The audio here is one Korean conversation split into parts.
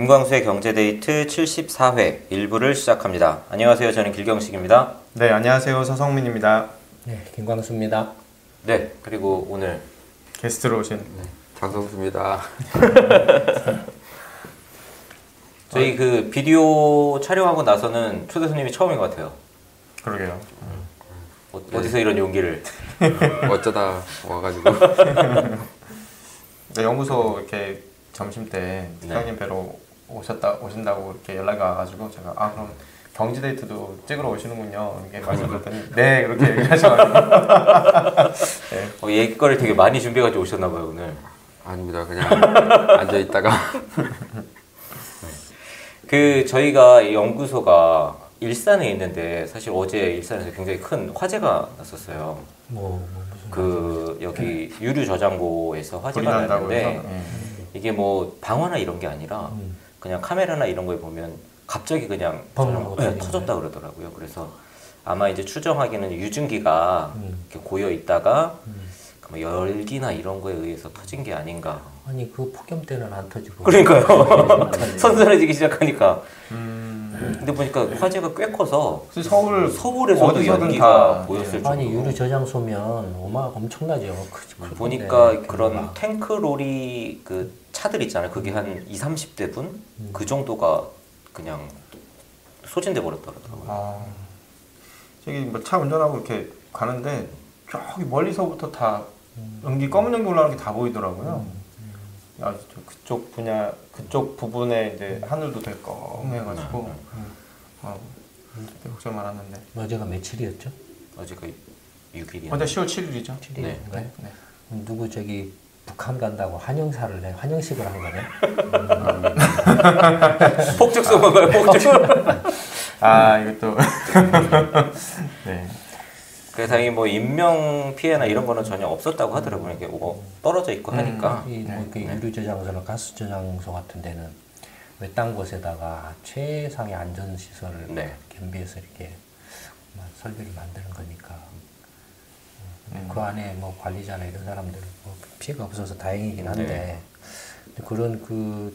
김광수의 경제데이트 74회 1부를 시작합니다. 안녕하세요. 저는 길경식입니다. 네, 안녕하세요. 서성민입니다. 네, 김광수입니다. 네, 그리고 오늘 게스트로 오신 장성수입니다. 저희 그 비디오 촬영하고 나서는 초대 손님이 처음인 것 같아요. 그러게요. 어디서 이런 용기를? 어쩌다 와가지고. 네, 연구소 이렇게 점심 때 네. 사장님 뵈러 오신다고 이렇게 연락이 와가지고 제가 그럼 경제데이트도 찍으러 오시는군요. 이렇게 말씀드렸더니 네, 그렇게 얘기하셔가지고 네. 얘기거리 되게 많이 준비해가지고 오셨나 봐요 오늘. 아닙니다. 그냥 앉아 있다가. 그 저희가 이 연구소가 일산에 있는데 사실 어제 일산에서 굉장히 큰 화재가 났었어요. 무슨 그 여기 유류 저장고에서 화재가 불이 난다고 났는데 해서 이게 뭐 방화나 이런 게 아니라 그냥 카메라나 이런 거에 보면 갑자기 그냥 터졌다 그러더라고요. 그래서 아마 이제 추정하기는 유증기가 이렇게 고여 있다가 뭐 열기나 이런 거에 의해서 터진 게 아닌가. 아니 그 폭염 때는 안 터지고. 그러니까요. 선선해지기 시작하니까. 근데 보니까 화재가 꽤 커서 서울에서도 어디서든 연기가 다 보였을 정도로. 아니 유류 저장소면 엄청나죠. 보니까 그런 탱크 로리 그 차들 있잖아요. 그게 한 20, 30대 분? 그 정도가 그냥 소진돼 버렸더라고요. 저기 뭐 차 운전하고 이렇게 가는데 저기 멀리서부터 다 검은 연기 올라오는 게 다 보이더라고요. 그쪽 부분에 이제 하늘도 되게 껌해가지고 걱정 많았는데. 어제가 며칠이었죠? 어제가 6일이요. 어제 10월 7일이죠. 7일인가요? 네. 누구 저기 북한 간다고 환영식을 한 거네. 폭죽소인가요? 폭죽. 이것도 네. 그래서 다행히 뭐 인명 피해나 이런 거는 전혀 없었다고 하더라고요. 이게 뭐 떨어져 있고 하니까. 유류 저장소나 가스 저장소 같은 데는 외딴 곳에다가 최상의 안전 시설을 겸비해서 이렇게 설비를 만드는 거니까. 그 안에 뭐 관리자나 이런 사람들 뭐 피해가 없어서 다행이긴 한데 그런 그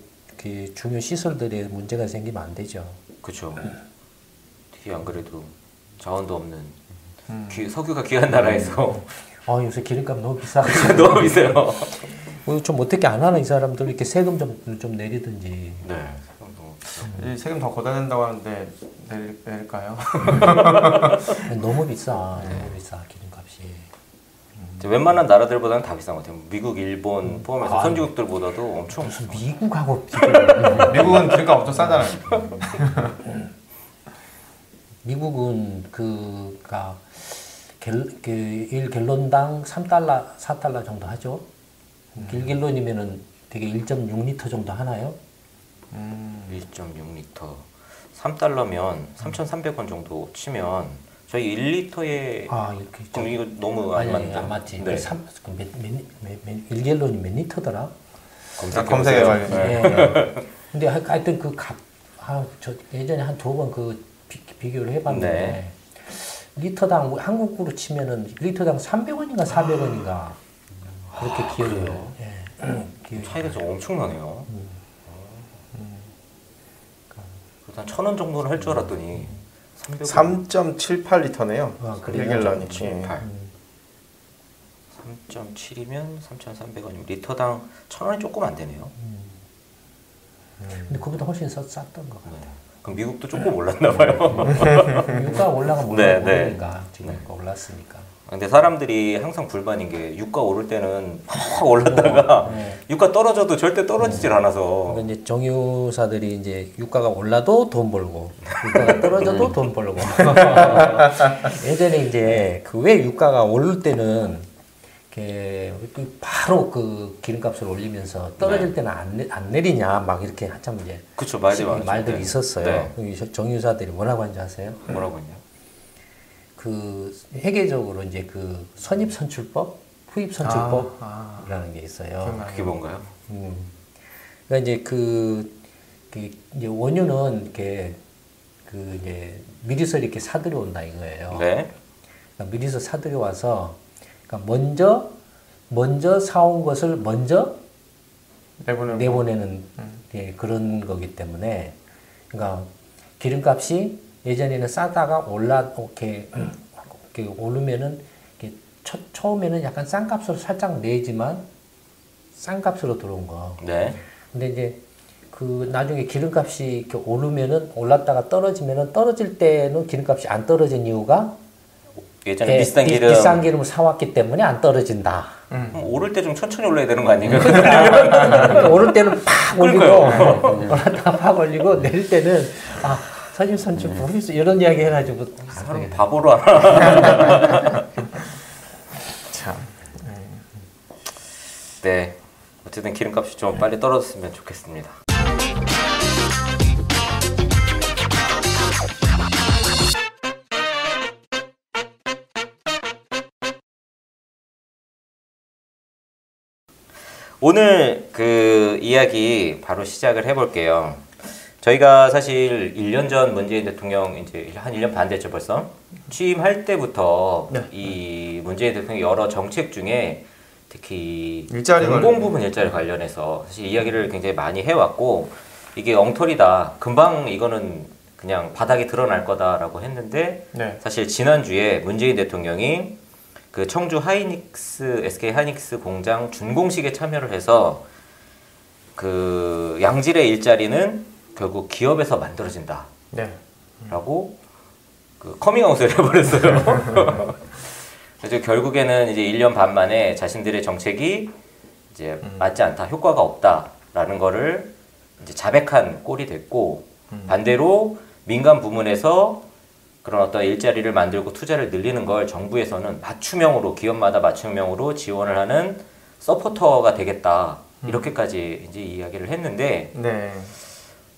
중요 시설들에 문제가 생기면 안 되죠. 그렇죠. 특히 안 그래도 자원도 없는 석유가 귀한 나라에서 요새 기름값 너무 비싸. 너무 비싸요. 좀 어떻게 안 하는 이 사람들 이렇게 세금 좀 내리든지. 네. 세금 더 걷어야 된다고 하는데 내릴까요? 너무 비싸. 너무 비싸 기름값이. 웬만한 나라들보다는 다 비싼 것 같아요. 미국, 일본 포함해서 선진국들보다도 엄청. 무슨 미국하고 미국은 기름값 엄청 싸잖아요. 미국은 그가 1갤론당 3달러, 4달러 정도 하죠. 1갤론이면은 되게 1.6리터 정도 하나요? 1.6리터. 3달러면 3,300원 정도 치면 저희 1리터에 이렇게 그럼 이거 너무 안 맞는데. 안 맞지. 네. 1갤론이 몇 리터더라? 검색해봐요. 네. 근데 하여튼 저 예전에 한 2번 비교를 해봤는데 리터당 한국으로 치면은 리터당 300원인가 400원인가 그렇게 기억해요. 차이가 좀 엄청나네요. 일단 1,000원 정도는 할 줄 알았더니 3.78리터네요. 1갤런이. 3.7이면 3,300원이면 리터당 1,000원이 조금 안 되네요. 근데 그보다 훨씬 쌌던 것 같아요. 그럼 미국도 조금 올랐나 봐요. 유가 올라가 모르니까 지금 올랐으니까. 근데 사람들이 항상 불만인 게 유가 오를 때는 확 올랐다가 유가 떨어져도 절대 떨어지질 않아서. 그러니까 이제 정유사들이 이제 유가가 올라도 돈 벌고 유가가 떨어져도 돈 벌고. 예전에 이제 왜 유가가 오를 때는 바로 그 기름값을 올리면서 떨어질 때는 안 내리냐 막 이렇게 한참 이제 그쵸, 말들이 있었어요. 정유사들이 뭐라고 하는지 아세요? 뭐라고 했냐? 회계적으로 이제 선입선출법, 후입선출법이라는 게 있어요. 그게 뭔가요? 그러니까 이제 이제 원유는 이제 미리서 이렇게 사들여 온다 이거예요. 네. 그러니까 미리서 사들여 와서 그러니까 먼저 사온 것을 먼저 내보내는 예, 그런 거기 때문에 그러니까 기름값이 예전에는 싸다가 이렇게 오르면은 이렇게 처음에는 약간 싼 값으로 살짝 내지만 싼 값으로 들어온 거. 네. 근데 이제 그 나중에 기름값이 이렇게 오르면은 올랐다가 떨어지면은 떨어질 때는 기름값이 안 떨어진 이유가 예전에 비싼 기름을 사왔기 때문에 안 떨어진다. 오를 때 좀 천천히 올라야 되는 거 아니에요? 그러니까 오를 때는 팍 올리고 올랐다가 팍 올리고 내릴 때는 서짐선 좀 모르겠어 이런 이야기 해가지고 사람 바보로 하나. 참. 네. 어쨌든 기름값이 좀 빨리 떨어졌으면 좋겠습니다. 오늘 그 이야기 바로 시작을 해볼게요. 저희가 사실 1년 전 문재인 대통령 이제 한 1년 반 됐죠 벌써 취임할 때부터 네. 이 문재인 대통령 여러 정책 중에 특히 일자리 공공부문 일자리 관련해서 사실 이야기를 굉장히 많이 해왔고 이게 엉터리다 금방 이거는 그냥 바닥이 드러날 거다라고 했는데 네. 사실 지난주에 문재인 대통령이 그 청주 하이닉스 SK 하이닉스 공장 준공식에 참여를 해서 그 양질의 일자리는 결국 기업에서 만들어진다. 네. 라고 그 커밍아웃을 해버렸어요. 그래서 결국에는 이제 1년 반 만에 자신들의 정책이 이제 맞지 않다, 효과가 없다라는 거를 이제 자백한 꼴이 됐고 반대로 민간 부문에서 그런 어떤 일자리를 만들고 투자를 늘리는 걸 정부에서는 맞춤형으로 기업마다 맞춤형으로 지원을 하는 서포터가 되겠다 이렇게까지 이제 이야기를 했는데 네.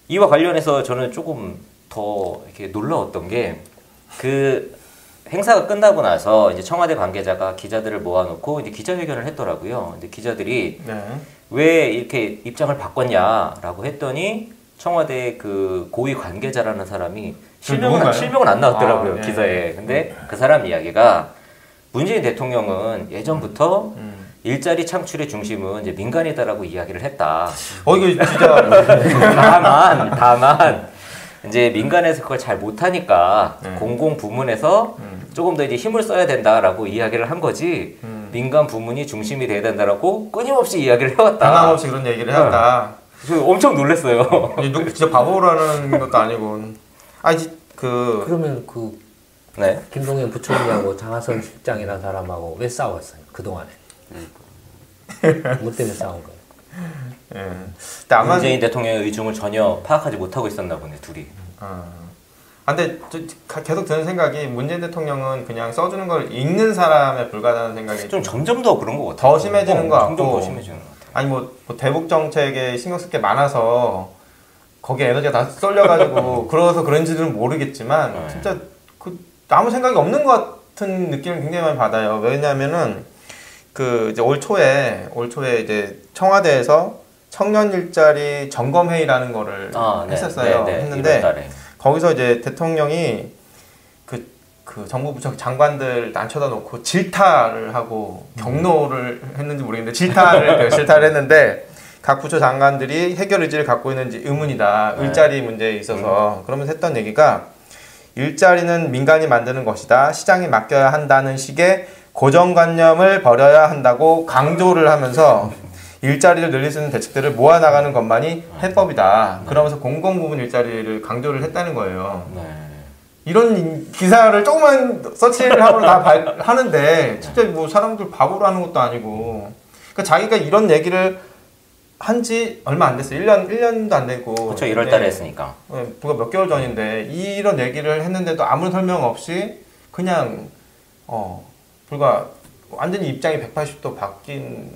이와 관련해서 저는 조금 더 이렇게 놀라웠던 게 그 행사가 끝나고 나서 이제 청와대 관계자가 기자들을 모아놓고 이제 기자회견을 했더라고요. 근데 기자들이 네. 왜 이렇게 입장을 바꿨냐라고 했더니 청와대 그 고위 관계자라는 사람이 실명은 안 나왔더라고요. 네. 기사에. 근데 그 사람 이야기가 문재인 대통령은 예전부터 일자리 창출의 중심은 이제 민간이다라고 이야기를 했다. 이거 진짜 다만 이제 민간에서 그걸 잘 못하니까 공공 부문에서 조금 더 이제 힘을 써야 된다라고 이야기를 한 거지. 민간 부문이 중심이 돼야 된다라고 끊임없이 이야기를 해왔다. 변함없이 그런 얘기를 해왔다. 저 엄청 놀랐어요. 진짜 바보라는 것도 아니고. 그러면 네. 김동연 부총리하고 장하선 실장이라는 사람하고 왜 싸웠어요? 그동안에. 뭐 때문에 싸운 거예요? 예. 문재인 대통령의 의중을 전혀 파악하지 못하고 있었나 보네, 둘이. 근데 계속 드는 생각이 문재인 대통령은 그냥 써주는 걸 읽는 사람에 불과하다는 생각이 좀 점점 더 그런 것 같아요. 더 심해지는 것 같고. 점점 더 심해지는 것 같아요. 아니 뭐 대북 정책에 신경 쓸 게 많아서 거기에 에너지가 다 쏠려가지고 그래서 그런지는 모르겠지만 진짜 아무 생각이 없는 것 같은 느낌을 굉장히 많이 받아요. 왜냐하면은 이제 올 초에 이제 청와대에서 청년 일자리 점검 회의라는 거를 했었어요. 했는데 거기서 이제 대통령이 그 정부 부처 장관들 앉혀다 놓고 질타를 하고 경로를 했는지 모르겠는데 질타를 했는데 각 부처 장관들이 해결 의지를 갖고 있는지 의문이다. 일자리 문제에 있어서. 그러면서 했던 얘기가 일자리는 민간이 만드는 것이다. 시장에 맡겨야 한다는 식의 고정관념을 버려야 한다고 강조를 하면서 일자리를 늘릴 수 있는 대책들을 모아나가는 것만이 해법이다. 그러면서 공공부문 일자리를 강조를 했다는 거예요. 이런 기사를 조금만 서치를 하고 다 하는데 진짜 뭐 사람들 바보로 하는 것도 아니고 그러니까 자기가 이런 얘기를 한지 얼마 안 됐어요. 1년도 안 되고. 그렇죠. 1월 달에 했으니까. 불과 몇 개월 전인데 이런 얘기를 했는데도 아무런 설명 없이 그냥 불과 완전히 입장이 180도 바뀐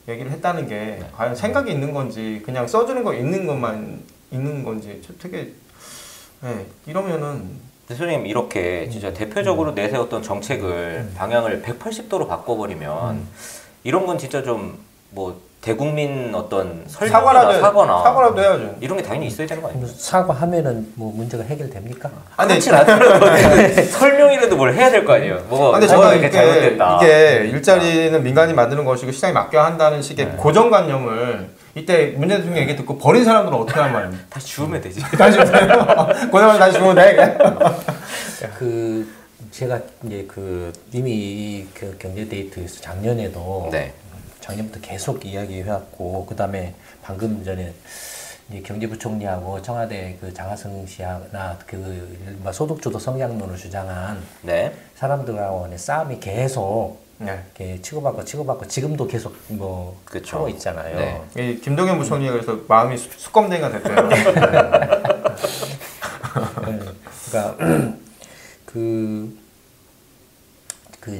얘기를 했다는 게 과연 생각이 있는 건지 그냥 써주는 거 있는 것만 있는 건지 되게 이러면은 대표님 이렇게 진짜 대표적으로 내세웠던 정책을 방향을 180도로 바꿔버리면 이런 건 진짜 좀 뭐 대국민 어떤 사과라도 해야죠. 이런 게 당연히 있어야 되는 거 아닙니까? 사과하면은 뭐 문제가 해결됩니까? 그렇진 않더라도 설명이라도 뭘 해야 될 거 아니에요. 근데 제가 이게 일자리는 민간이 만드는 것이고 시장에 맡겨야 한다는 식의 고정관념을 이때 문재인 대통령 얘기 듣고 버린 사람들은 어떻게 하는 말입니까? 다시 주우면 되지. 다시 고생하면 다시 주면 돼. 그 제가 이제 그 이미 그 경제 데이트에서 작년에도 네. 작년부터 계속 이야기해왔고 그다음에 방금 전에 이제 경제부총리하고 청와대 그 장하성 씨나 그 소득주도 성장론을 주장한 네. 사람들하고의 싸움이 계속 네. 이렇게 치고받고 지금도 계속 뭐 그쵸. 하고 있잖아요. 네. 이 김동연 부총리가 그래서 마음이 수검댕이가 됐대요. 그러니까 그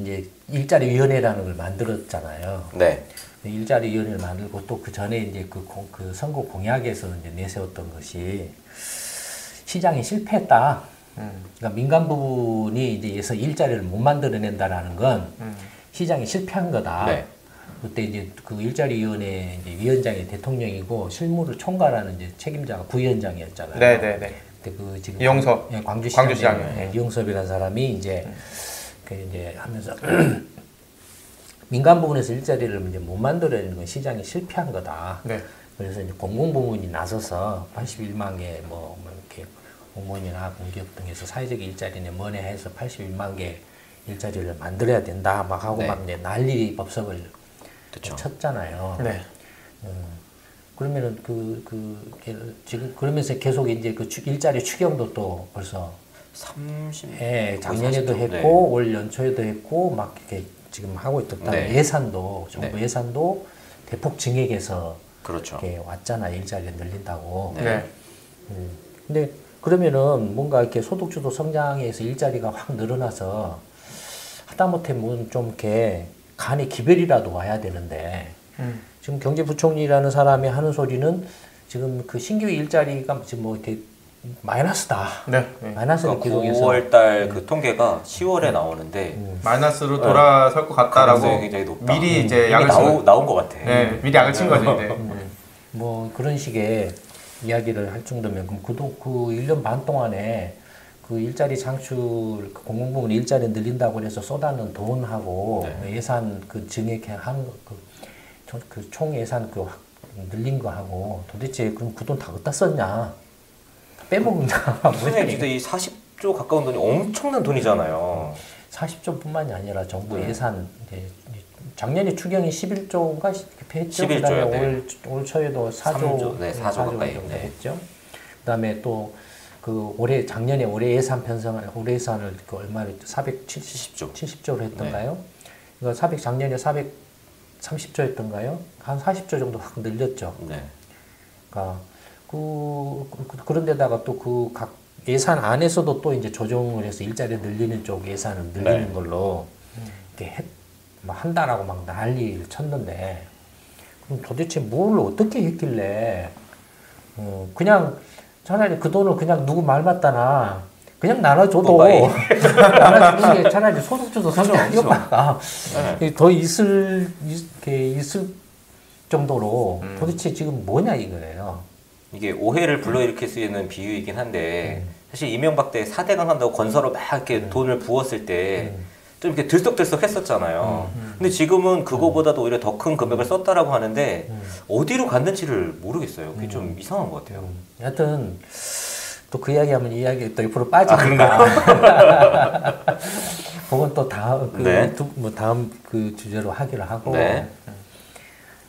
이제 일자리 위원회라는 걸 만들었잖아요. 네. 일자리 위원회를 만들고 또 그 전에 이제 그 선거 공약에서 이제 내세웠던 것이 시장이 실패했다. 그러니까 민간 부분이 이제 일자리를 못 만들어낸다라는 건 시장이 실패한 거다. 네. 그때 이제 그 일자리 위원회 이제 위원장이 대통령이고 실무를 총괄하는 이제 책임자가 부위원장이었잖아요. 네네네. 그때 그 지금 이용섭. 예, 광주시장에 광주시장에. 이용섭이라는 사람이 이제 그 이제 하면서 민간 부분에서 일자리를 이제 못 만들어내는 건 시장이 실패한 거다. 네. 그래서 이제 공공부문이 나서서 81만 개 뭐 이렇게 공무원이나 공기업 등에서 사회적 일자리는 뭐냐 해서 81만 개 일자리를 만들어야 된다 막 하고 네. 막 이제 난리 법석을 그쵸. 쳤잖아요. 네. 그러면은 지금 그러면서 계속 이제 그 일자리 추경도 또 벌써 30. 작년에도 40조. 했고 네. 올 연초에도 했고 막 이렇게 지금 하고 있다. 그다음에 네. 예산도 정부 네. 예산도 대폭 증액해서 그렇죠. 이렇게 왔잖아. 일자리를 늘린다고. 네. 근데 그러면은 뭔가 이렇게 소득주도 성장에서 일자리가 확 늘어나서 하다못해 뭐 좀 이렇게 간의 기별이라도 와야 되는데 지금 경제부총리라는 사람이 하는 소리는 지금 그 신규 일자리가 지금 뭐 이렇게 마이너스다. 네. 마이너스를 그러니까 기록해서 9월달 그 통계가 10월에 나오는데 마이너스로 돌아설 것 같다라고 가능성이 굉장히 높다. 미리 이제 이미 약을 친 나온 것 같아. 네, 미리 약을 친 거지 이제. 뭐 그런 식의 이야기를 할 정도면 그럼 그 1년 반 동안에 그 일자리 창출 그 공공부문 일자리 늘린다고 해서 쏟아는 돈하고 예산 그 증액한 그 총 예산 그 늘린 거 하고 도대체 그럼 그 돈 다 어디다 썼냐? 빼먹는다. 선생님 진짜 이 40조 가까운 돈이 엄청난 돈이잖아요. 40조뿐만이 아니라 정부 예산 이제 작년에 추경이 11조가 했죠. 11조요, 그다음에 네. 올 초에도 4조, 4조 가까이 정도 네. 했죠. 그다음에 또 그 작년에 올해 예산 편성을 올해 예산을 그 얼마를 470조 70조로 했던가요? 그러니까 작년에 430조 했던가요? 한 40조 정도 확 늘렸죠. 네. 그러니까 그런데다가 또 그 각 예산 안에서도 또 이제 조정을 해서 일자리 늘리는 쪽 예산을 늘리는 네. 걸로 이렇게 한다라고 막 난리를 쳤는데 그럼 도대체 뭘 어떻게 했길래 그냥 차라리 그 돈을 그냥 누구 말 맞다나 그냥 나눠줘도 나눠주는 게 차라리 소득주도 성장 효과가 더 이렇게 있을 정도로 도대체 지금 뭐냐 이거예요. 이게 오해를 불러일으킬 수 있는 비유이긴 한데 사실 이명박 때 4대강 한다고 건설로 막 이렇게 돈을 부었을 때 좀 이렇게 들썩들썩 했었잖아요. 근데 지금은 그거보다도 오히려 더 큰 금액을 썼다라고 하는데 어디로 갔는지를 모르겠어요. 그게 좀 이상한 것 같아요. 하여튼 또 그 이야기하면 이야기 또 옆으로 빠지니까 그건 또 다음 네. 다음 그 주제로 하기로 하고 네.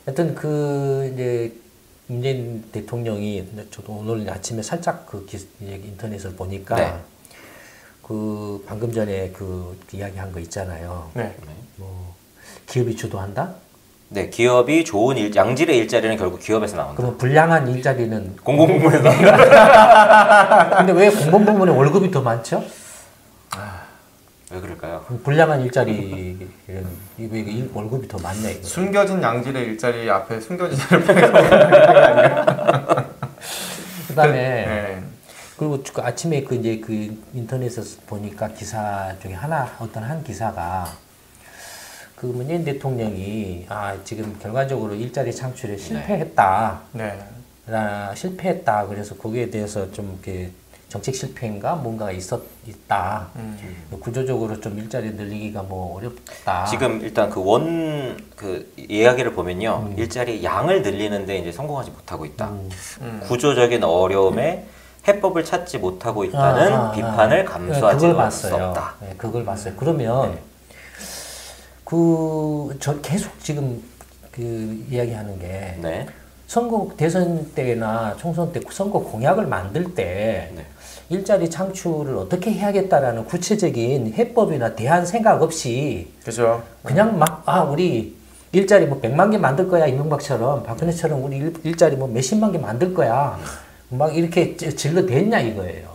하여튼 그 이제 문재인 대통령이 저도 오늘 아침에 살짝 그 인터넷을 보니까 네. 그 방금 전에 그 이야기한 거 있잖아요. 네. 뭐 기업이 주도한다? 네, 기업이 좋은 양질의 일자리는 결국 기업에서 나온다. 그럼 불량한 일자리는 공공부문에서. 근데 왜 공공부문에 월급이 더 많죠? 왜 그럴까요? 그럼 불량한 일자리는 왜 월급이 더 많냐 이거. 숨겨진 양질의 일자리 앞에 숨겨진 일자리 그다음에 네. 그리고 그 아침에 그 이제 그 인터넷에서 보니까 기사 중에 어떤 한 기사가 그 문재인 대통령이 지금 결과적으로 일자리 창출에 실패했다. 네. 실패했다. 그래서 거기에 대해서 좀 이렇게 정책 실패인가 뭔가가 있다. 구조적으로 좀 일자리 늘리기가 뭐 어렵다. 지금 일단 그 그 이야기를 보면요. 일자리 양을 늘리는데 이제 성공하지 못하고 있다. 구조적인 어려움에 해법을 찾지 못하고 있다는 비판을 감수하지 그걸 수 봤어요. 없다. 네, 그걸 봤어요. 그러면 네. 저 계속 지금 그 이야기하는 게 네. 선거 대선 때나 총선 때 선거 공약을 만들 때 네. 일자리 창출을 어떻게 해야겠다라는 구체적인 해법이나 대안 생각 없이 그죠. 그냥 막 우리 일자리 뭐 100만 개 만들 거야 이명박처럼 박근혜처럼 우리 일자리 뭐 몇십만 개 만들 거야 막 이렇게 질러댔냐 이거예요.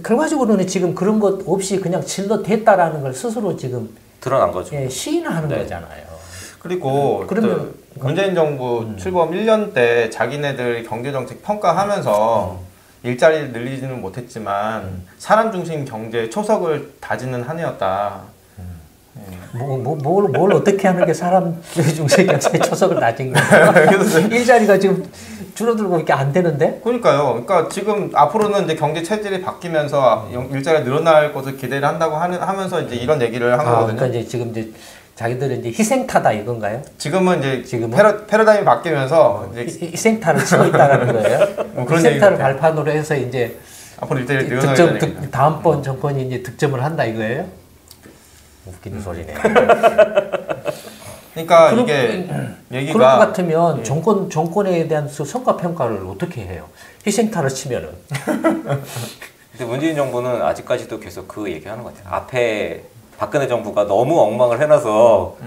결과적으로는 지금 그런 것 없이 그냥 질러댔다라는 걸 스스로 지금 드러난 거죠. 시인하는 네. 거잖아요. 그리고 그러면 문재인 정부 출범 1년 때 자기네들 경제정책 평가하면서 일자리를 늘리지는 못했지만 사람 중심 경제 초석을 다지는 한 해였다. 뭘 어떻게 하는 게 사람 중심 경제 초석을 낮은 거예요? 일자리가 지금 줄어들고 이렇게 안 되는데? 그러니까요. 그러니까 지금 앞으로는 이제 경제 체질이 바뀌면서 일자리가 늘어날 것을 기대를 한다고 하면서 이제 이런 얘기를 한 거거든요. 그러니까 이제 지금 이제 자기들은 이제 희생타다 이건가요? 지금은 패러다임이 바뀌면서 이제 희생타를 치고 있다는 거예요. 뭐 그런 희생타를 얘기 발판으로 해서 이제 앞으로 일자리 늘어나야 되는 다음번 정권이 이제 득점을 한다 이거예요? 웃기는 소리네. 그러니까 이게 얘기가 그럴 것 같으면 정권에 대한 성과 평가를 어떻게 해요? 희생타를 치면은. 근데 문재인 정부는 아직까지도 계속 그 얘기하는 것 같아요. 앞에 박근혜 정부가 너무 엉망을 해놔서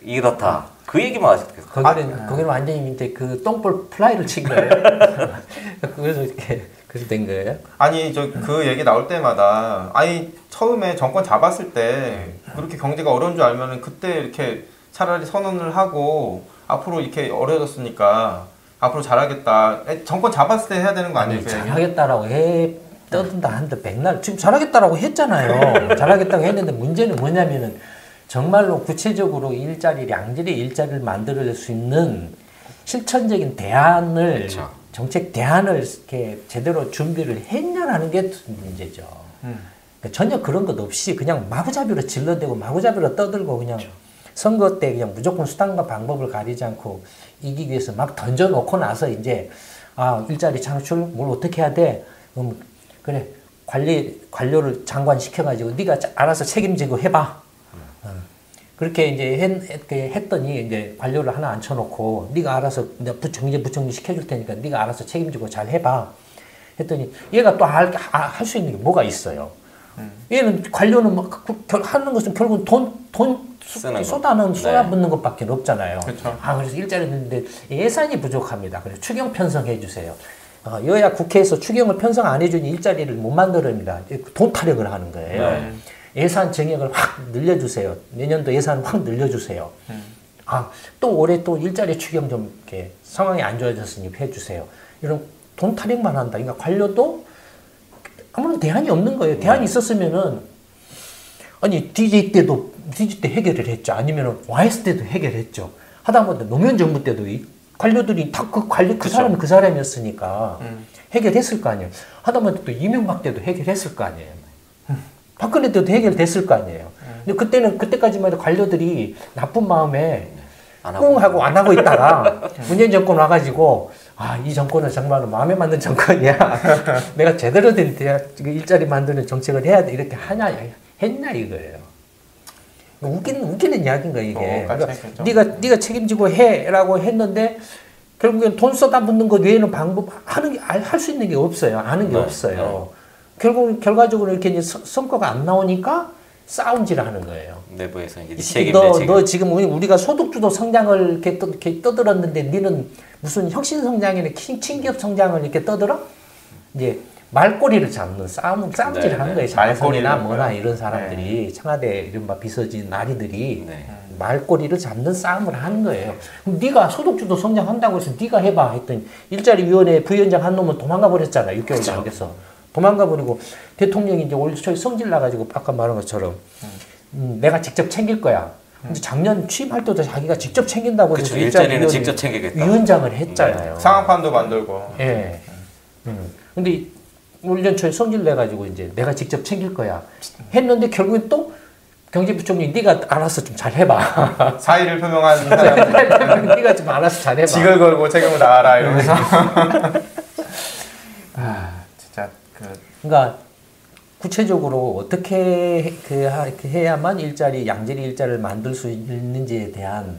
이렇다. 그 얘기만 아직도 계속. 거기는 완전히 이제 그 똥볼 플라이를 친 거예요. 그래서 이렇게 그렇게 된 거예요. 아니 그 얘기 나올 때마다 처음에 정권 잡았을 때 그렇게 경제가 어려운 줄 알면은 그때 이렇게 차라리 선언을 하고 앞으로 이렇게 어려졌으니까 앞으로 잘하겠다. 정권 잡았을 때 해야 되는 거 아니에요? 잘하겠다라고 떠든다 한들 백날 지금 잘하겠다라고 했잖아요. 잘하겠다고 했는데 문제는 뭐냐면은 정말로 구체적으로 양질의 일자리를 만들어낼 수 있는 실천적인 대안을 그렇죠. 정책 대안을 이렇게 제대로 준비를 했냐라는 게 문제죠. 그러니까 전혀 그런 것 없이 그냥 마구잡이로 질러대고 마구잡이로 떠들고 그냥 선거 때 그냥 무조건 수단과 방법을 가리지 않고 이기기 위해서 막 던져놓고 나서 이제 일자리 창출 뭘 어떻게 해야 돼? 그래 관료를 장관 시켜가지고 네가 알아서 책임지고 해봐. 그렇게 이제 했더니 이제 관료를 하나 앉혀놓고 네가 알아서 부총리 시켜줄 테니까 네가 알아서 책임지고 잘 해봐. 했더니 얘가 또 할 수 있는 게 뭐가 있어요. 얘는 관료는 하는 것은 결국 돈 쏟아붓는 것밖에 없잖아요. 그렇죠. 그래서 일자리 있는데 예산이 부족합니다. 그래서 추경 편성해 주세요. 여야 국회에서 추경을 편성 안 해주니 일자리를 못 만들어냅니다. 돈 타령을 하는 거예요. 예산 증액을 확 늘려주세요. 내년도 예산 확 늘려주세요. 또 올해 또 일자리 추경 좀 이렇게 상황이 안 좋아졌으니 해주세요. 이런 돈 타령만 한다. 그러니까 관료도 아무런 대안이 없는 거예요. 대안이 있었으면은 DJ 때 해결을 했죠. 아니면 YS 때도 해결했죠. 하다못해 노무현 정부 때도 관료들이 다 그 사람이 그 사람이었으니까 해결했을 거 아니에요. 하다못해 또 이명박 때도 해결했을 거 아니에요. 박근혜 때도 해결됐을 거 아니에요. 근데 그때까지만 해도 관료들이 나쁜 마음에 꿍 하고 안 하고 있다가 문재인 정권 와가지고 이 정권은 정말 마음에 맞는 정권이야. 내가 제대로 된 일자리 만드는 정책을 해야 돼. 이렇게 했냐 이거예요. 웃기는 이야기인 거야 이게. 그러니까 네가 책임지고 해라고 했는데 결국엔 돈 쏟아붓는 것 외에는 할 수 있는 게 없어요. 아는 게 없어요. 결과적으로 이렇게 이제 성과가 안 나오니까 싸움질 하는 거예요. 내부에서 이제 너 지금 우리가 소득주도 성장을 이렇게 떠들었는데 니는 무슨 혁신 성장이나 친기업 성장을 이렇게 떠들어? 이제 말꼬리를 잡는 싸움질 하는 거예요. 장학성이나 뭐나 이런 사람들이 청와대 이른바 비서진 나리들이 말꼬리를 잡는 싸움을 하는 거예요. 그럼 네가 소득주도 성장한다고 해서 네가 해봐 했더니 일자리위원회 부위원장 한 놈은 도망가 버렸잖아. 6개월도 안 돼서. 도망가 버리고 대통령이 이제 올 초에 성질 나가지고 아까 말한 것처럼 내가 직접 챙길 거야. 근데 작년 취임할 때도 자기가 직접 챙긴다고 해서 일자리는 직접 챙기겠다. 위원장을 했잖아요. 상황판도 만들고. 예. 근데 올 년 초에 성질 내가지고 이제 내가 직접 챙길 거야 했는데 결국엔 또 경제부총리 네가 알아서 좀 잘 해봐. 사의를 표명한 사람 네가 좀 알아서 잘 해봐. 직을 걸고 책임을 다하라 이러면서 진짜 그러니까 구체적으로 어떻게 이렇게 해야만 양질의 일자리를 만들 수 있는지에 대한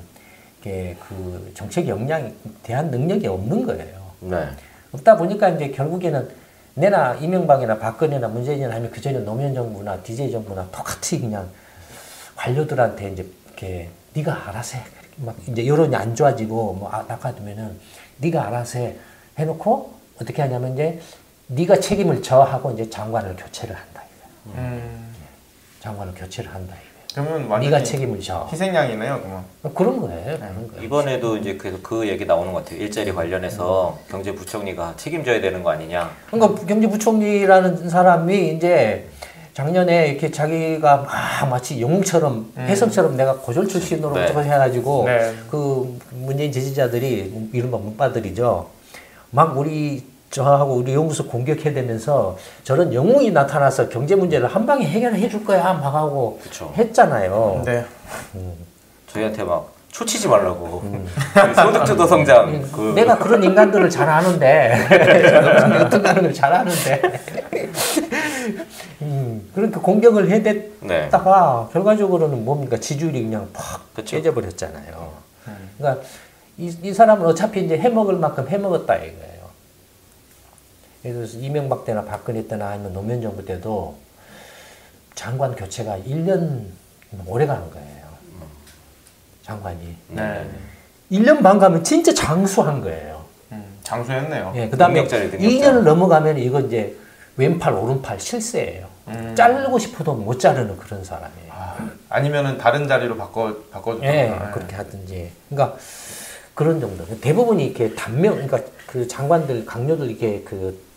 그 정책 역량에 대한 능력이 없는 거예요. 네. 없다 보니까 이제 결국에는 내나 이명박이나 박근혜나 문재인이나 아니면 그전에 노무현 정부나 DJ 정부나 똑같이 그냥 관료들한테 이제 이렇게 네가 알아서 해. 막 이제 여론이 안 좋아지고 뭐 나가두면은 네가 알아서 해. 해놓고 어떻게 하냐면 이제 네가 책임을 져 하고 이제 장관을 교체를 한다 이거야. 장관을 교체를 한다 이거야. 그러면 완전히 네가 책임을 져. 희생양이네요, 그러면. 그런 거예요. 그런 거예요. 이번에도 이제 그 얘기 나오는 것 같아요. 일자리 관련해서 경제부총리가 책임져야 되는 거 아니냐. 그러니까 경제부총리라는 사람이 이제 작년에 이렇게 자기가 마치 영웅처럼 혜성처럼 내가 고졸 출신으로 네. 해가지고 네. 그 문재인 지지자들이 이른바 문바들이죠. 막 저하고 우리 연구소 공격해대면서 저런 영웅이 나타나서 경제 문제를 한 방에 해결해 줄 거야 막 하고 그쵸. 했잖아요. 네. 저희한테 막 초치지 말라고. 그 소득주도 성장. 내가 그런 인간들을 잘 아는데 어떤 걸 잘 아는데 그렇게 공격을 해댔다가 네. 결과적으로는 뭡니까 지지율이 그냥 팍 그쵸. 깨져버렸잖아요. 그러니까 이 사람은 어차피 이제 해먹을 만큼 해먹었다 이거예요. 그래서 이명박 때나 박근혜 때나 아니면 노무현 정부 때도 장관 교체가 1년 오래 가는 거예요. 장관이. 네. 1년 반 가면 진짜 장수한 거예요. 장수했네요. 예, 그 다음에 능력자리, 2년을 넘어가면 이거 이제 왼팔, 오른팔 실세예요. 자르고 싶어도 못 자르는 그런 사람이에요. 아니면은 다른 자리로 바꿔주거나. 예, 그렇게 하든지. 그러니까 그런 정도. 대부분이 이렇게 그러니까 그 장관들, 강요들 이렇게 그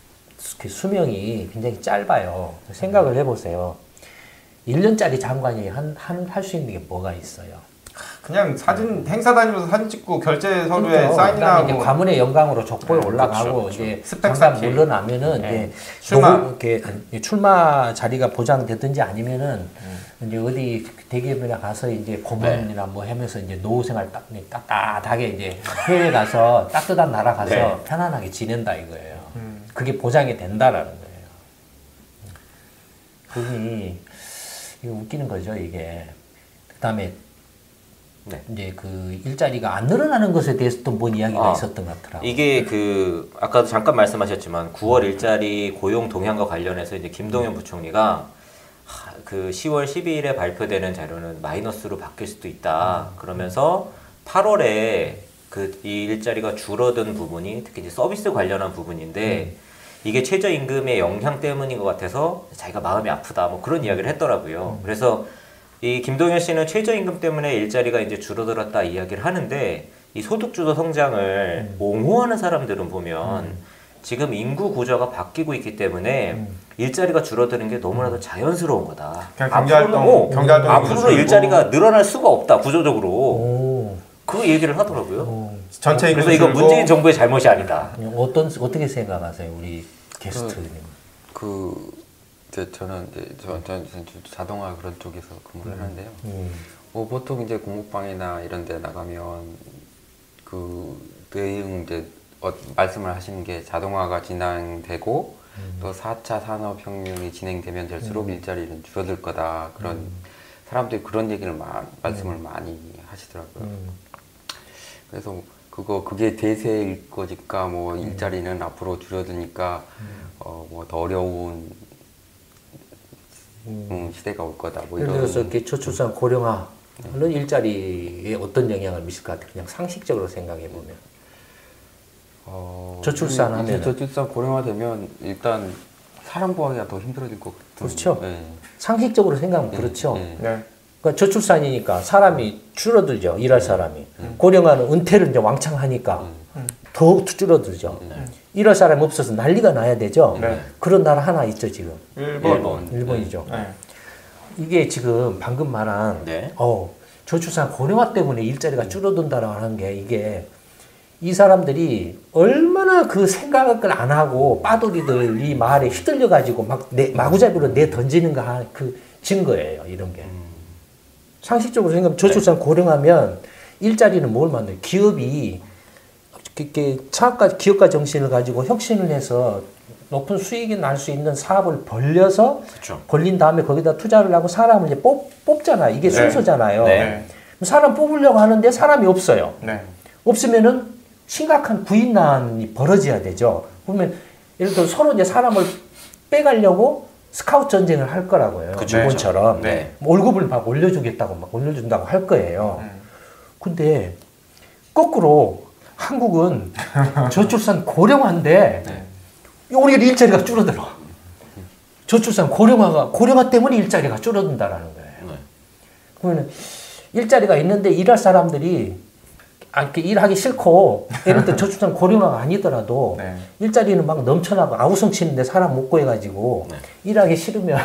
수명이 굉장히 짧아요. 생각을 해보세요. 1년짜리 장관이 할 수 있는 게 뭐가 있어요? 그냥 행사 다니면서 사진 찍고 결제 서류에 그러니까 사인하고. 이제 가문의 영광으로 족보에 올라가고 그렇죠. 이제 스펙 잠깐 쌓기. 물러나면은 네. 이제 이렇게 출마 자리가 보장되든지 아니면은 이제 어디 대기업이나 가서 이제 고문이나 뭐 하면서 이제 노후 생활 따뜻하게 이제 해외 가서 따뜻한 나라 가서 네. 편안하게 지낸다 이거예요. 그게 보장이 된다라는 거예요. 그게 이거 웃기는 거죠 이게. 그다음에 네. 이제 그 일자리가 안 늘어나는 것에 대해서도 뭔 이야기가 있었던 것 같더라고요. 이게 아까도 잠깐 말씀하셨지만 9월 일자리 고용 동향과 관련해서 이제 김동연 부총리가 그 10월 12일에 발표되는 자료는 마이너스로 바뀔 수도 있다. 그러면서 8월에 이 일자리가 줄어든 부분이 특히 이제 서비스 관련한 부분인데 이게 최저임금의 영향 때문인 것 같아서 자기가 마음이 아프다. 뭐 그런 이야기를 했더라고요. 그래서 이 김동연 씨는 최저임금 때문에 일자리가 이제 줄어들었다 이야기를 하는데 이 소득주도 성장을 옹호하는 사람들은 보면 지금 인구 구조가 바뀌고 있기 때문에 일자리가 줄어드는 게 너무나도 자연스러운 거다. 경제활동 앞으로 일자리가 늘어날 수가 없다 구조적으로. 오. 그 얘기를 하더라고요. 전체 그래서 이거 문재인 정부의 잘못이 아니다. 어떻게 생각하세요, 우리 게스트님? 저는 자동화 그런 쪽에서 근무를 하는데요. 뭐 보통 이제 공무방이나 이런 데 나가면 그 내용 이제 말씀을 하시는 게 자동화가 진행되고 또 4차 산업혁명이 진행되면 될수록 일자리는 줄어들 거다. 그런 사람들이 그런 얘기를 말씀을 많이 하시더라고요. 그래서 그게 대세일 거니까 뭐 일자리는 앞으로 줄어드니까 뭐 더 어려운 시대가 올 거다. 뭐 예를 들어서 이렇게 저출산 고령화는 일자리에 어떤 영향을 미칠 것 같아요? 그냥 상식적으로 생각해 보면. 저출산하면 저출산 고령화되면 일단 사람 구하기가 더 힘들어질 것 같은. 그렇죠. 네. 상식적으로 생각하면 그렇죠. 네. 그러니까 저출산이니까 사람이 줄어들죠. 일할 사람이. 고령화는 은퇴를 이제 왕창 하니까 더 줄어들죠. 일할 사람이 없어서 난리가 나야 되죠. 네. 그런 나라 하나 있죠 지금. 일본. 일본이죠. 네. 이게 지금 방금 말한 네. 저출산 고령화 때문에 일자리가 줄어든다라고 하는 게 이게 이 사람들이 얼마나 그 생각을 안 하고 빠돌이들 이 말에 휘둘려 가지고 막 마구잡이로 내 던지는가 그 증거예요 이런 게. 상식적으로 생각하면 저출산 고령하면 일자리는 뭘 만들어요? 기업이 이렇게 기업가 정신을 가지고 혁신을 해서 높은 수익이 날 수 있는 사업을 벌려서 그쵸. 벌린 다음에 거기다 투자를 하고 사람을 이제 뽑잖아요. 이게 네. 순서잖아요. 네. 사람 뽑으려고 하는데 사람이 없어요. 네. 없으면은 심각한 구인난이 벌어져야 되죠. 그러면 예를 들어 서로 이제 사람을 빼가려고 스카우트 전쟁을 할 거라고요. 그쵸, 일본처럼 네. 월급을 막 올려주겠다고 막 올려준다고 할 거예요. 근데 거꾸로 한국은 저출산 고령화인데 우리 일자리가 줄어들어. 저출산 고령화 때문에 일자리가 줄어든다라는 거예요. 네. 그러면 일자리가 있는데 일할 사람들이 이렇게 일하기 싫고 예를 들어 저출산 고령화가 아니더라도 네. 일자리는 막 넘쳐나고 아우성 치는데 사람 못 구해가지고 네. 일하기 싫으면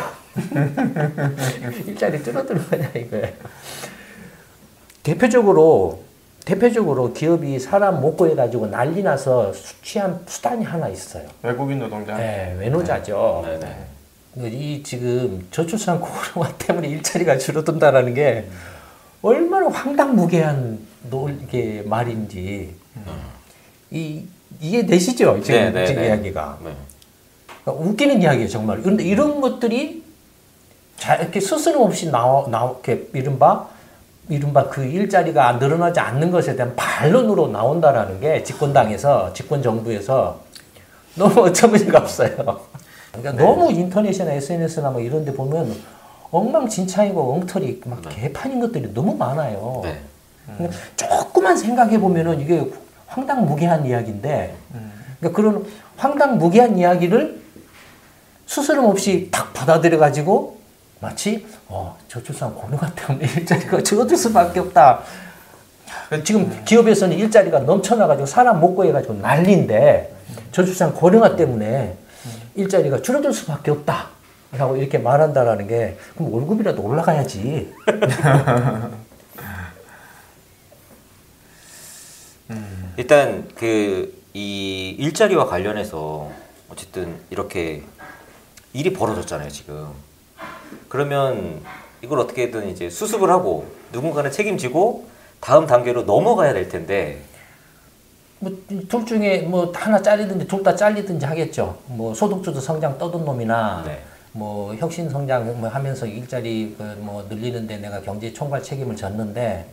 일자리 줄어드는 거냐 이거예요. 대표적으로 기업이 사람 못 구해가지고 난리 나서 취한 수단이 하나 있어요. 외국인 노동자. 네, 외노자죠. 네. 이 지금 저출산 고령화 때문에 일자리가 줄어든다라는 게 얼마나 황당무계한 이게 말인지 이해되시죠? 지금 네, 지금 네. 이야기가. 네. 그러니까 웃기는 이야기예요, 정말. 그런데 이런 것들이 이렇게 스스럼 없이 이렇게 이른바 그 일자리가 늘어나지 않는 것에 대한 반론으로 나온다라는 게 집권당에서, 집권정부에서 너무 어처구니가 없어요. 그러니까 너무 인터넷이나 SNS나 뭐 이런 데 보면 엉망진창이고 엉터리 막 개판인 것들이 너무 많아요. 네. 그러니까 조금만 생각해 보면은 이게 황당무계한 이야기인데, 그러니까 그런 황당무계한 이야기를 스스럼 없이 탁 받아들여 가지고 마치 저출산 고령화 때문에 일자리가 줄어들 수밖에 없다. 지금 기업에서는 일자리가 넘쳐나가지고 사람 못 구해가지고 난리인데 저출산 고령화 때문에 일자리가 줄어들 수밖에 없다. 라고 이렇게 말한다라는 게 그럼 월급이라도 올라가야지. 일단 이 일자리와 관련해서 어쨌든 이렇게 일이 벌어졌잖아요, 지금. 그러면 이걸 어떻게든 이제 수습을 하고 누군가는 책임지고 다음 단계로 넘어가야 될 텐데 뭐 둘 중에 뭐 하나 잘리든지 둘 다 잘리든지 하겠죠. 뭐 소득주도 성장 떠든 놈이나 네. 뭐 혁신 성장 뭐 하면서 일자리 뭐 늘리는데 내가 경제 총괄 책임을 졌는데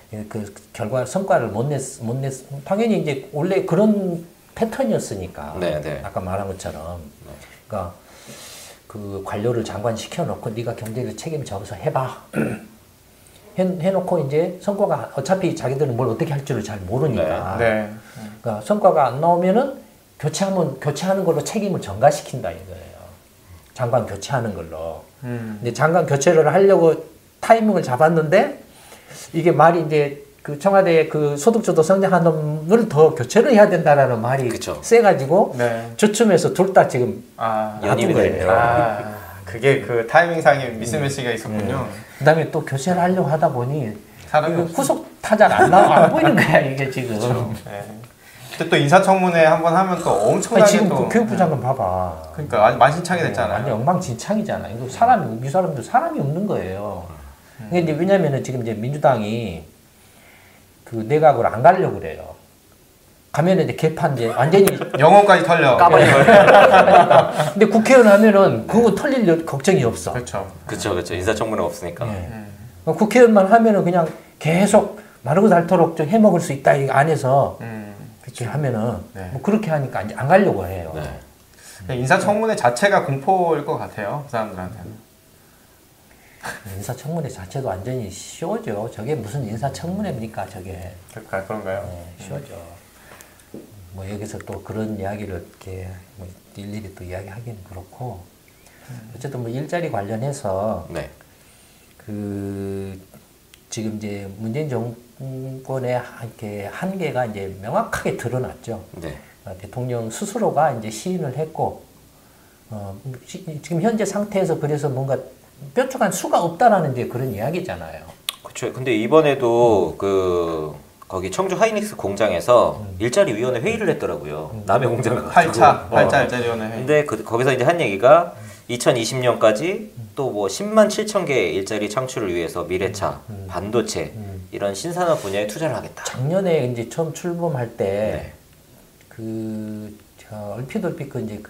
네. 그 결과 성과를 못 냈 당연히 이제 원래 그런 패턴이었으니까. 네, 네. 아까 말한 것처럼 그러니까 그 관료를 장관 시켜놓고 네가 경제를 책임을 져서 해봐. 해놓고 이제 성과가 어차피 자기들은 뭘 어떻게 할 줄을 잘 모르니까. 네. 그러니까 성과가 안 나오면은 교체하는 걸로 책임을 전가시킨다 이거예요. 장관 교체하는 걸로. 근데 장관 교체를 하려고 타이밍을 잡았는데 이게 말이 이제 그 청와대 그 소득주도 성장하는 놈을 더 교체를 해야 된다라는 말이 그쵸. 세가지고 네. 저쯤에서 둘 다 지금 연임이 놔둔 됐네요. 그게 그 타이밍상의 미스매치가 있었군요. 그다음에 또 교체를 하려고 하다 보니 사람이 이거 없어. 후속 타자가 안 보이는 거야 이게 지금. 네. 근데 또 인사청문회 한번 하면 또 엄청나게 아니, 지금 또 그 교육부 장관 봐봐. 그러니까 아주 만신창이 됐잖아요. 완전 엉망진창이잖아. 이거 이 사람들 사람이 없는 거예요. 근데 이제 왜냐면은 지금 이제 민주당이 그 내각으로 안 가려고 그래요. 가면 이제 개판 이제 완전히 영어까지 털려. 까버리니까. 근데 국회의원 하면은 그거 털릴 걱정이 없어. 그렇죠. 그렇죠. 인사청문회가 없으니까. 예. 국회의원만 하면은 그냥 계속 마르고 닳도록 좀 해먹을 수 있다 이 안에서 그렇게 하면은 네. 뭐 그렇게 하니까 이제 안 가려고 해요. 네. 인사청문회 자체가 공포일 것 같아요. 그 사람들한테는. 인사청문회 자체도 완전히 쇼죠. 저게 무슨 인사청문회입니까, 저게. 그런가요? 쇼죠. 뭐 여기서 또 그런 이야기를 이렇게 뭐 일일이 또 이야기하기는 그렇고 어쨌든 뭐 일자리 관련해서 네. 그 지금 이제 문재인 정권의 이렇게 한계가 이제 명확하게 드러났죠. 네. 대통령 스스로가 이제 시인을 했고 지금 현재 상태에서 그래서 뭔가 뾰족한 수가 없다라는 이제 그런 이야기잖아요. 그렇죠. 근데 이번에도 거기 청주 하이닉스 공장에서 일자리 위원회 회의를 했더라고요. 남의 공장 가가지고. 8차 일자리위원회. 근데 거기서 이제 한 얘기가 2020년까지 또 뭐 10만 7천 개의 일자리 창출을 위해서 미래차, 반도체 이런 신산업 분야에 투자를 하겠다. 작년에 이제 처음 출범할 때 네. 얼핏 이제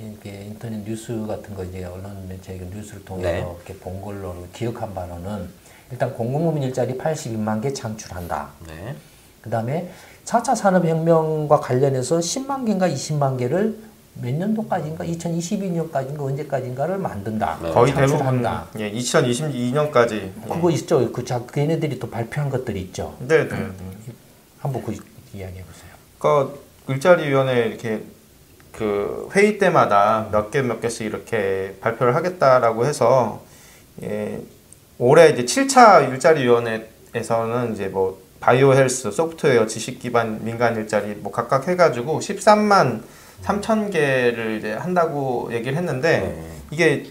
이렇게 인터넷 뉴스 같은 거 이제 언론 매체 뉴스를 통해서 네. 이렇게 본 걸로 기억한 바로는 일단 공공부문 일자리 82만 개 창출한다. 네. 그다음에 4차 산업혁명과 관련해서 10만 개인가 20만 개를 몇 년도까지인가 2022년까지인가 언제까지인가를 만든다. 네. 거의 대부분 창출한다. 2022년까지. 그거 있죠. 걔네들이 또 발표한 것들이 있죠. 네. 한번 그 이야기해 보세요. 그 일자리위원회 이렇게 그 회의 때마다 몇 개씩 이렇게 발표를 하겠다라고 해서 올해 이제 7차 일자리위원회에서는 이제 뭐 바이오 헬스, 소프트웨어, 지식 기반 민간 일자리 뭐 각각 해가지고 13만 3천 개를 이제 한다고 얘기를 했는데 이게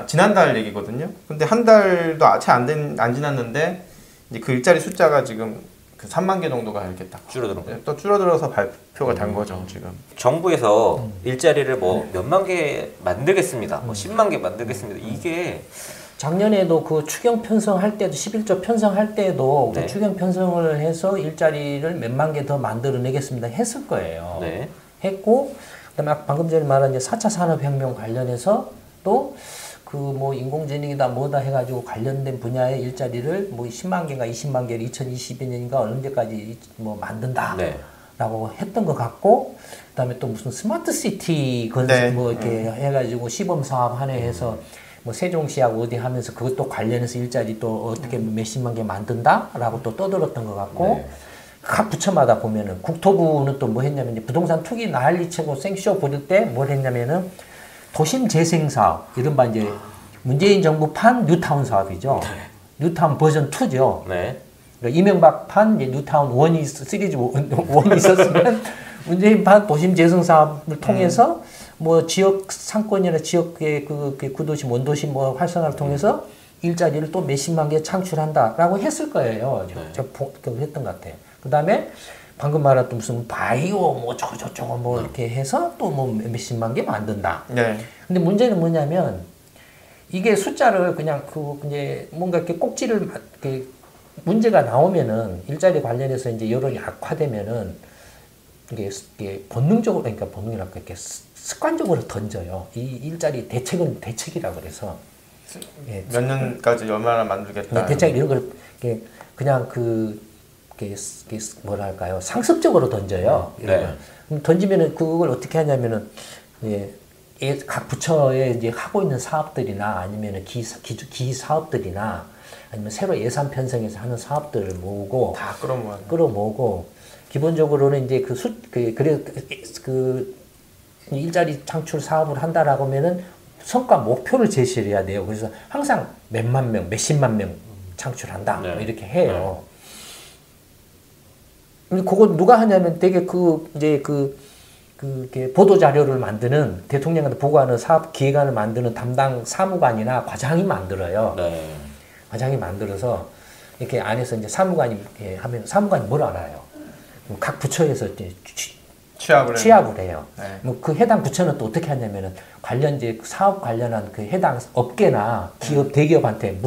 지난달 얘기거든요. 근데 한 달도 채 안 지났는데 이제 그 일자리 숫자가 지금 그 3만 개 정도가 이렇게 딱 또 줄어들어서 발표가 된 거죠 지금. 정부에서 일자리를 뭐 몇만 개 만들겠습니다. 뭐 10만 개 만들겠습니다. 이게 작년에도 그 추경 편성할 때도 11조 편성할 때도 네. 그 추경 편성을 해서 일자리를 몇만 개 더 만들어내겠습니다 했을 거예요. 네. 했고 그다음에 방금 전에 말한 이제 4차 산업혁명 관련해서 또 그 뭐 인공지능이다 뭐다 해가지고 관련된 분야의 일자리를 뭐 10만 개인가 20만 개를 2022년인가 언제까지 뭐 만든다. 네. 라고 했던 것 같고 그다음에 또 무슨 스마트 시티 건설 뭐 이렇게 해가지고 시범 사업 하나 해서 뭐 세종시하고 어디 하면서 그것도 관련해서 일자리 또 어떻게 몇십만 개 만든다라고 또 떠들었던 것 같고 각 부처마다 보면은 국토부는 또 뭐 했냐면 이제 부동산 투기 난리치고 생쇼 부릴 때 뭘 했냐면은 도심 재생 사업 이른바 이제 문재인 정부판 뉴타운 사업이죠. 뉴타운 버전 2죠. 네. 그러니까 이명박판 이제 뉴타운 1이 시리즈 1이 있었으면 문재인판 도심 재생 사업을 통해서 뭐 지역 상권이나 지역의 그 구도심 원도심 뭐 활성화를 통해서 일자리를 또 몇십만 개 창출한다라고 했을 거예요. 제가 했던 것 같아요. 그다음에 방금 말했던 무슨 바이오 뭐 저거 뭐 이렇게 해서 또 뭐 몇십만 개 만든다. 네. 근데 문제는 뭐냐면 이게 숫자를 그냥 이제 뭔가 이렇게 꼭지를 이렇게 문제가 나오면은 일자리 관련해서 이제 여론이 악화되면은 이게 본능적으로 그러니까 본능이랄까 이렇게 습관적으로 던져요. 이 일자리 대책은 대책이라 그래서 몇 년까지 얼마나 만들겠다. 대책 이런 걸 그냥 뭐랄까요 상습적으로 던져요. 네. 그럼 던지면은 그걸 어떻게 하냐면은 각 부처에 이제 하고 있는 사업들이나 아니면은 기 사업들이나 아니면 새로 예산 편성해서 하는 사업들을 모으고 다 끌어모으고 기본적으로는 이제 일자리 창출 사업을 한다라고 하면은 성과 목표를 제시를 해야 돼요. 그래서 항상 몇만 명, 몇십만 명 창출한다 뭐 이렇게 해요. 근데 그거 누가 하냐면 되게 이렇게 보도 자료를 만드는 대통령한테 보고하는 사업 기획안을 만드는 담당 사무관이나 과장이 만들어요. 네. 과장이 만들어서 이렇게 안에서 이제 사무관이 이렇게 하면 사무관이 뭘 알아요? 각 부처에서 이제 취합을 해요. 네. 뭐 그 해당 부처는 또 어떻게 하냐면은 관련 이제 사업 관련한 그 해당 업계나 기업 대기업한테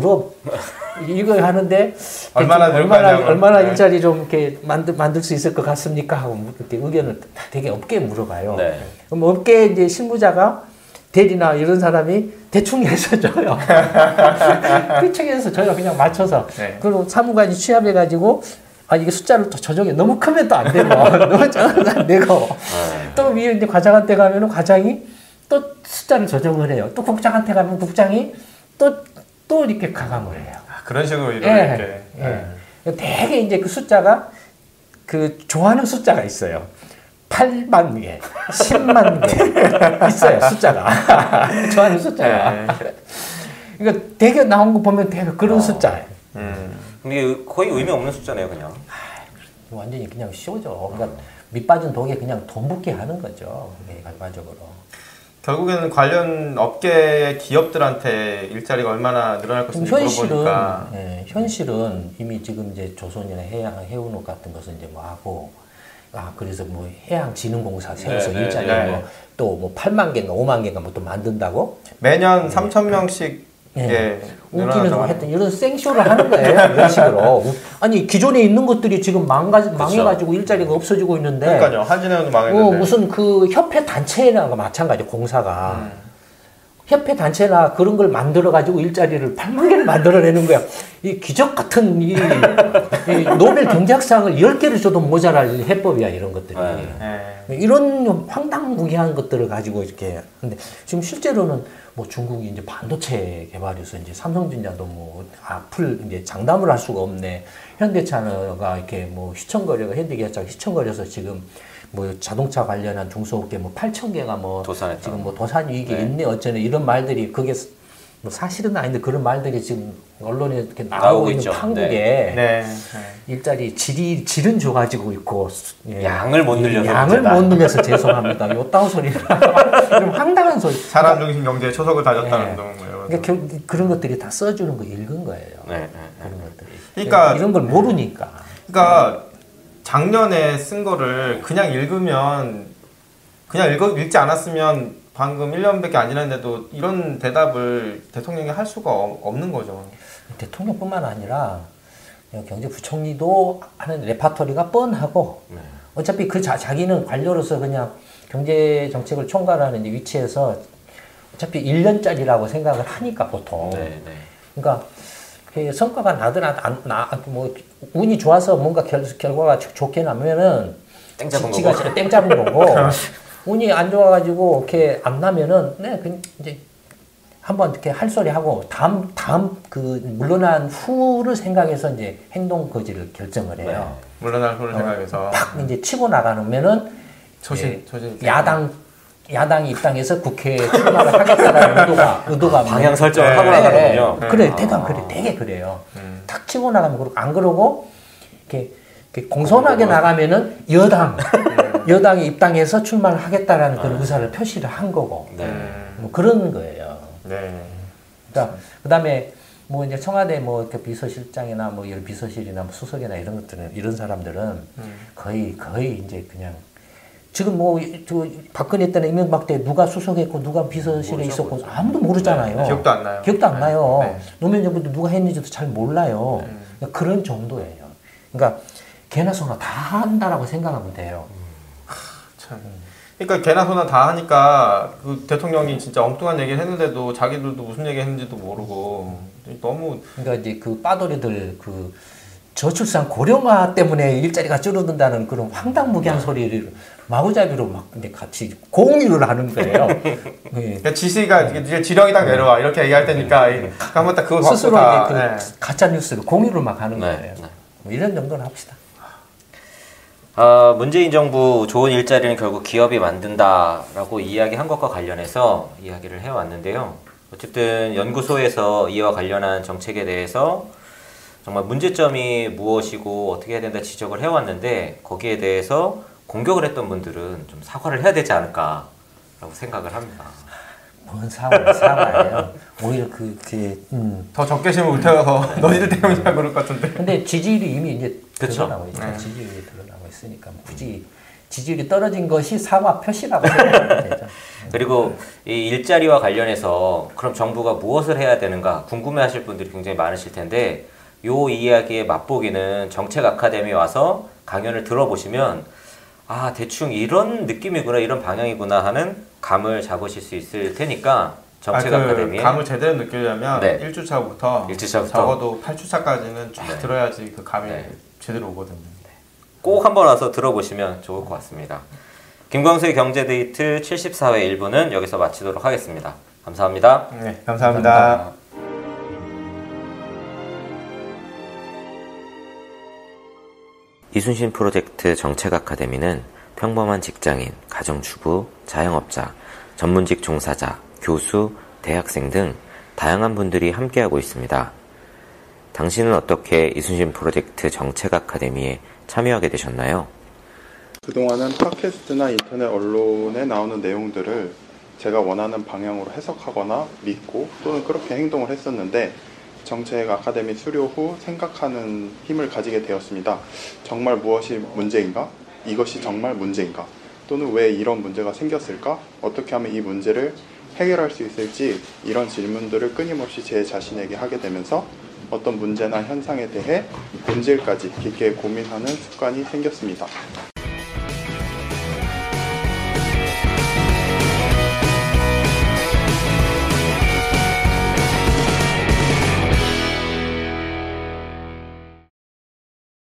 이걸 하는데 얼마나 일자리 좀 이렇게 만들 수 있을 것 같습니까? 하고 이렇게 의견을 되게 업계에 물어봐요. 네. 그럼 업계 이제 실무자가 대리나 이런 사람이 대충 해서 줘요. 대충 해서 줘요. 그냥 맞춰서. 네. 그리고 사무관이 취합해가지고 이게 숫자를 또 조정해. 너무 크면 또 안 되고, 너무 작으면 안 되고. 또 위에 이제 과장한테 가면은 과장이 또 숫자를 조정을 해요. 또 국장한테 가면 국장이 또 이렇게 가감을 해요. 그런 식으로 이렇게. 되게 이제 그 숫자가 좋아하는 숫자가 있어요. 8만 개, 10만 개 있어요, 숫자가. 좋아하는 숫자가. 그러니까 되게 나온 거 보면 되게 그런 숫자예요. 근데 거의 의미 없는 숫자네요, 그냥. 완전히 그냥 쇼죠. 그러니까 밑빠진 독에 그냥 돈 붓게 하는 거죠. 결과적으로. 결국에는 관련 업계 기업들한테 일자리가 얼마나 늘어날 것인지 물어보니까. 현실은 이미 지금 이제 조선이나 해운업 같은 것은 이제 뭐 하고 그래서 뭐 해양진흥공사 세워서 네, 일자리 네. 뭐 또 뭐 8만 개인가 5만 개인가 뭐 또 만든다고? 매년 3,000명씩 예, 웃기는 늘어난다고 하여튼 이런 생쇼를 하는 거예요. 이런 식으로. 아니 기존에 있는 것들이 지금 망해가지고 일자리가 없어지고 있는데. 그러니까요. 한진해운도 망했는데. 무슨 그 협회 단체나 마찬가지 공사가. 협회 단체나 그런 걸 만들어가지고 일자리를 8만 개를 만들어내는 거야. 이 기적 같은 이 노벨 경제학상을 10개를 줘도 모자랄 해법이야, 이런 것들이. 이런 황당무계한 것들을 가지고 이렇게. 근데 지금 실제로는 뭐 중국이 이제 반도체 개발해서 이제 삼성전자도 뭐 앞을 이제 장담을 할 수가 없네. 현대차가 이렇게 뭐 현대기아차가 휘청거려서 지금 뭐 자동차 관련한 중소업계 뭐 8,000개가 뭐 도산했다. 지금 뭐 도산 위기에 있네 어쩌네 이런 말들이 그게 뭐 사실은 아닌데 그런 말들이 지금 언론에 이렇게 나오고 있는 있죠. 판국에 일자리 질은 줘가지고 있고 양을 못 늘려서 양을 못 늘려서 죄송합니다. 요따오 소리를 좀 황당한 소리. 사람 중심 경제에 초석을 다졌다는 거예요. 그러니까 그런 것들이 다 써주는 거 읽은 거예요. 그런 것들이. 그러니까 이런 걸 모르니까. 그러니까 작년에 쓴 거를 그냥 읽으면 읽지 않았으면 방금 1년밖에 안 지났는데도 이런 대답을 대통령이 할 수가 없는 거죠. 대통령뿐만 아니라 경제부총리도 하는 레파토리가 뻔하고 어차피 자기는 관료로서 그냥 경제정책을 총괄하는 위치에서 어차피 1년짜리라고 생각을 하니까 보통. 그러니까 성과가 나든 뭐 운이 좋아서 뭔가 결과가 좋게 나면은 땡 잡은 거고. 땡 잡은 거고 운이 안 좋아가지고 이렇게 안 나면은 이제 한번 이렇게 할 소리 하고 다음 그 물러난 후를 생각해서 이제 행동 거지를 결정을 해요. 물러날 후를 생각해서 팍 이제 치고 나가면은 초신 야당 입장에서 국회에 출마를 하겠다라는 의도가 방향 설정을 하고 나가는군요. 그래, 되게 그래요. 탁 치고 나가면 그렇고 안 그러고 이렇게 공손하게 나가면은 여당의 입당해서 출마를 하겠다라는 그런 의사를 표시를 한 거고 뭐 그런 거예요. 그러니까 그다음에 뭐 이제 청와대 뭐 이렇게 비서실장이나 뭐 이런 비서실이나 뭐 수석이나 이런 것들은 이런 사람들은 거의 이제 그냥 지금 뭐 박근혜 때나 이명박 때 누가 수석했고 누가 비서실에 있었고 아무도 모르잖아요. 기억도 안 나요. 기억도 안 나요. 노무현 정부도 누가 했는지도 잘 몰라요. 그러니까 그런 정도예요. 그러니까 개나 소나 다 한다라고 생각하면 돼요. 참. 그러니까 개나 소나 다 하니까 그 대통령이 진짜 엉뚱한 얘기를 했는데도 자기들도 무슨 얘기 했는지도 모르고 너무. 그러니까 이제 그 빠돌이들 그 저출산 고령화 때문에 일자리가 줄어든다는 그런 황당무계한 소리를 마구잡이로 막 이제 같이 공유를 하는 거예요. 그러니까 지시가 이제 지령이 딱 내려와 이렇게 얘기할 테니까 한번 딱 그거 스스로 다, 이제 그 가짜 뉴스를 공유를 막 하는 거예요. 뭐 이런 정도는 합시다. 문재인 정부 좋은 일자리는 결국 기업이 만든다라고 이야기한 것과 관련해서 이야기를 해왔는데요. 어쨌든 연구소에서 이와 관련한 정책에 대해서 정말 문제점이 무엇이고 어떻게 해야 된다 지적을 해왔는데 거기에 대해서 공격을 했던 분들은 좀 사과를 해야 되지 않을까라고 생각을 합니다. 뭔 사과예요? 오히려 더 적개심을 불태워서 너희들 때문이야 그럴 것 같은데. 근데 지지율이 이미 이제 그쵸? 드러나고 있죠. 지지율이 드러나고 있으니까 굳이 지지율이 떨어진 것이 사과 표시라고 생각하면 되죠. 그리고 이 일자리와 관련해서 그럼 정부가 무엇을 해야 되는가 궁금해하실 분들이 굉장히 많으실 텐데 요 이야기의 맛보기는 정책 아카데미에 와서 강연을 들어보시면 아 대충 이런 느낌이구나 이런 방향이구나 하는 감을 잡으실 수 있을 테니까 정책 아카데미에 감을 제대로 느끼려면 1주차부터 적어도 8주차까지는 쫙 들어야지 그 감이 제대로 오거든요. 꼭 한번 와서 들어보시면 좋을 것 같습니다. 김광수의 경제데이트 74회 1부는 여기서 마치도록 하겠습니다. 감사합니다. 네, 감사합니다. 이순신 프로젝트 정책 아카데미는 평범한 직장인, 가정주부, 자영업자, 전문직 종사자, 교수, 대학생 등 다양한 분들이 함께하고 있습니다. 당신은 어떻게 이순신 프로젝트 정책 아카데미에 참여하게 되셨나요? 그동안은 팟캐스트나 인터넷 언론에 나오는 내용들을 제가 원하는 방향으로 해석하거나 믿고 또는 그렇게 행동을 했었는데 정책 아카데미 수료 후 생각하는 힘을 가지게 되었습니다. 정말 무엇이 문제인가? 이것이 정말 문제인가? 또는 왜 이런 문제가 생겼을까? 어떻게 하면 이 문제를 해결할 수 있을지 이런 질문들을 끊임없이 제 자신에게 하게 되면서 어떤 문제나 현상에 대해 본질까지 깊게 고민하는 습관이 생겼습니다.